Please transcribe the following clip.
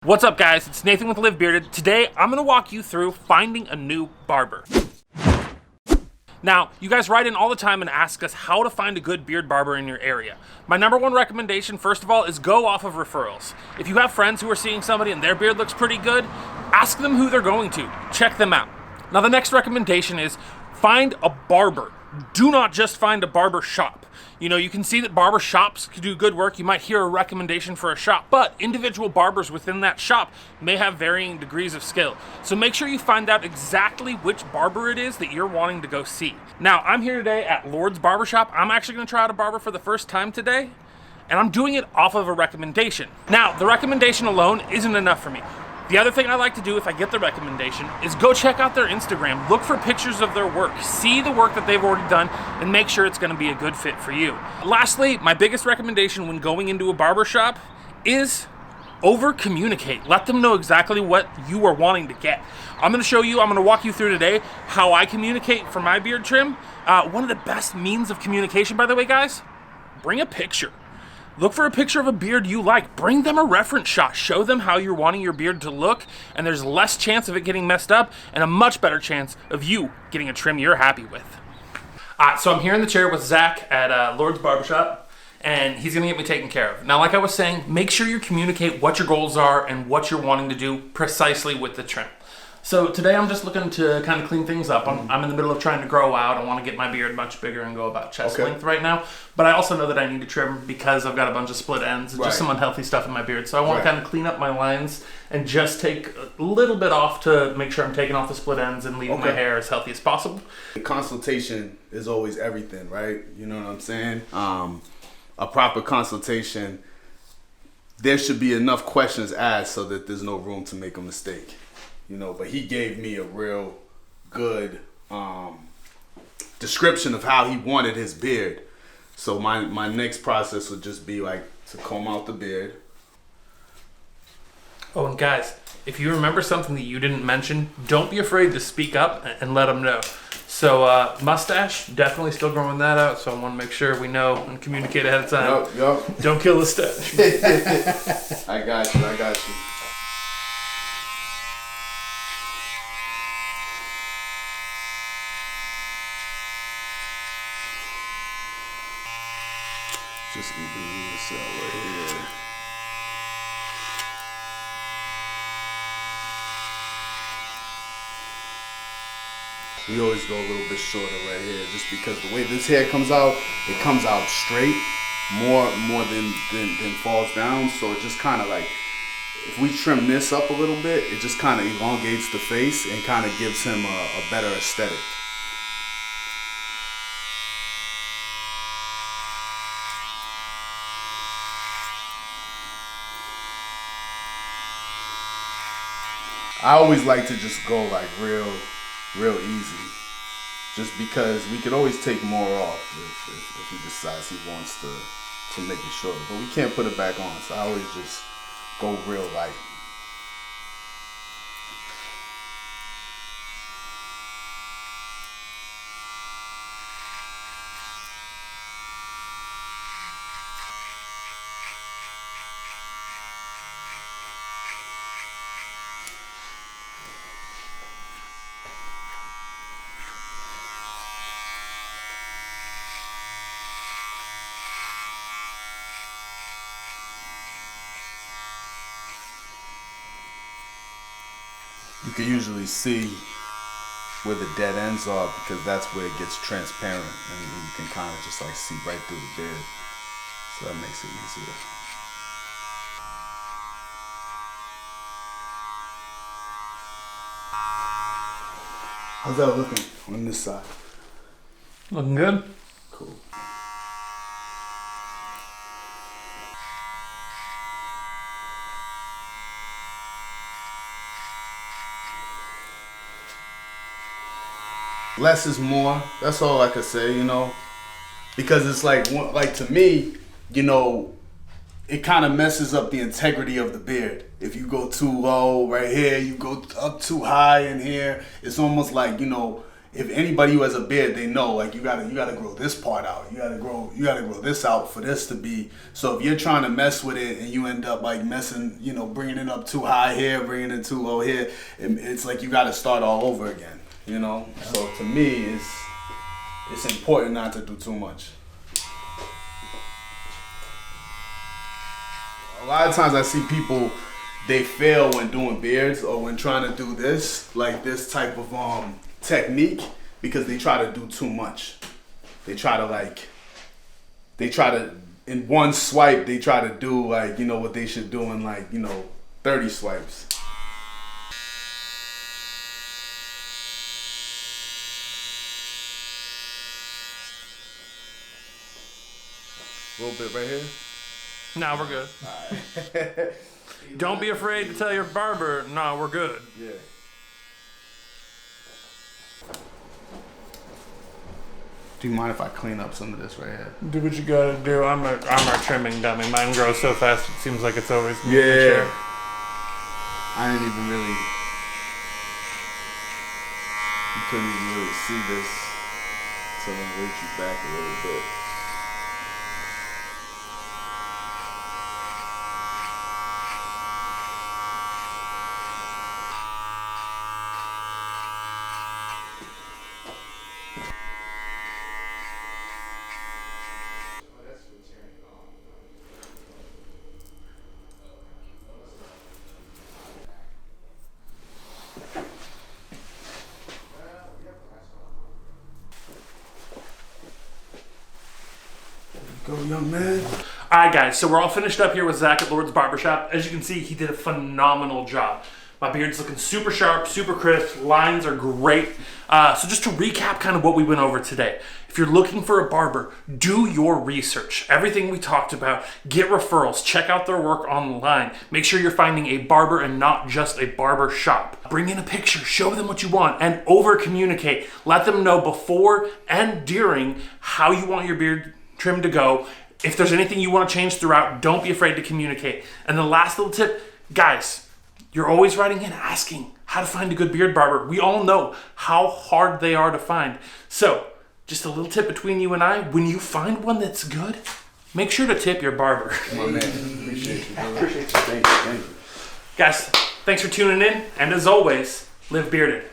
What's up, guys? It's Nathan with Live Bearded. Today, I'm gonna walk you through finding a new barber. Now, you guys write in all the time and ask us how to find a good beard barber in your area. My number one recommendation, first of all, is go off of referrals. If you have friends who are seeing somebody and their beard looks pretty good, ask them who they're going to. Check them out. Now, the next recommendation is find a barber. Do not just find a barber shop. You know, you can see that barber shops can do good work. You might hear a recommendation for a shop, but individual barbers within that shop may have varying degrees of skill. So make sure you find out exactly which barber it is that you're wanting to go see. Now, I'm here today at Lord's Barbershop. I'm actually gonna try out a barber for the first time today, and I'm doing it off of a recommendation. Now, the recommendation alone isn't enough for me. The other thing I like to do if I get the recommendation is go check out their Instagram, look for pictures of their work, see the work that they've already done, and make sure it's gonna be a good fit for you. Lastly, my biggest recommendation when going into a barber shop is over-communicate. Let them know exactly what you are wanting to get. I'm gonna walk you through today how I communicate for my beard trim. One of the best means of communication, by the way, guys, bring a picture. Look for a picture of a beard you like. Bring them a reference shot. Show them how you're wanting your beard to look, and there's less chance of it getting messed up and a much better chance of you getting a trim you're happy with. So I'm here in the chair with Zach at Lord's Barbershop, and he's gonna get me taken care of. Now, like I was saying, make sure you communicate what your goals are and what you're wanting to do precisely with the trim. So today I'm just looking to kind of clean things up. I'm in the middle of trying to grow out. I want to get my beard much bigger and go about chest length right now. But I also know that I need to trim because I've got a bunch of split ends and just some unhealthy stuff in my beard. So I want to kind of clean up my lines and just take a little bit off to make sure I'm taking off the split ends and leaving my hair as healthy as possible. The consultation is always everything, right? You know what I'm saying? A proper consultation, there should be enough questions asked so that there's no room to make a mistake. You know, but he gave me a real good description of how he wanted his beard. So my next process would just be like to comb out the beard. Oh, and guys, if you remember something that you didn't mention, don't be afraid to speak up and let them know. So mustache, definitely still growing that out, so I want to make sure we know and communicate ahead of time. Yup. Don't kill the stash. I got you. Just even this out right here. We always go a little bit shorter right here, just because the way this hair comes out, it comes out straight, more than falls down. So it just kind of like, if we trim this up a little bit, it just kind of elongates the face and kind of gives him a better aesthetic. I always like to just go like real easy, just because we could always take more off if he decides he wants to make it shorter, but we can't put it back on, so I always just go real light. You can usually see where the dead ends are because that's where it gets transparent and you can kind of just like see right through the beard. So that makes it easier. How's that looking on this side? Looking good. Cool. Less is more. That's all I could say, you know, because it's like to me, you know, it kind of messes up the integrity of the beard. If you go too low right here, you go up too high in here. It's almost like, you know, if anybody who has a beard, they know like you gotta grow this part out. You gotta grow this out for this to be. So if you're trying to mess with it and you end up like messing, bringing it up too high here, bringing it too low here, it's like you gotta start all over again. So to me, it's important not to do too much. A lot of times I see people, they fail when doing beards or when trying to do this, like this type of technique, because they try to do too much. They try to in one swipe, they try to do like, what they should do in like, 30 swipes. A little bit right here. No, we're good. Alright. Don't be afraid to tell your barber, no, we're good. Yeah. Do you mind if I clean up some of this right here? Do what you gotta do. I'm a trimming dummy. Mine grows so fast it seems like it's always me in the chair. I didn't even really. You couldn't even really see this. So I'm gonna reach you back a little bit. Go, young man. All right, guys, so we're all finished up here with Zach at Lord's Barbershop. As you can see, he did a phenomenal job. My beard's looking super sharp, super crisp. Lines are great. So just to recap kind of what we went over today. If you're looking for a barber, do your research. Everything we talked about, get referrals, check out their work online. Make sure you're finding a barber and not just a barber shop. Bring in a picture, show them what you want, and over-communicate. Let them know before and during how you want your beard trim to go. If there's anything you want to change throughout, don't be afraid to communicate. And the last little tip, guys, you're always writing in asking how to find a good beard barber. We all know how hard they are to find. So just a little tip between you and I, when you find one that's good, make sure to tip your barber. My man, appreciate you, brother. Appreciate you. Thank you. Guys, thanks for tuning in. And as always, live bearded.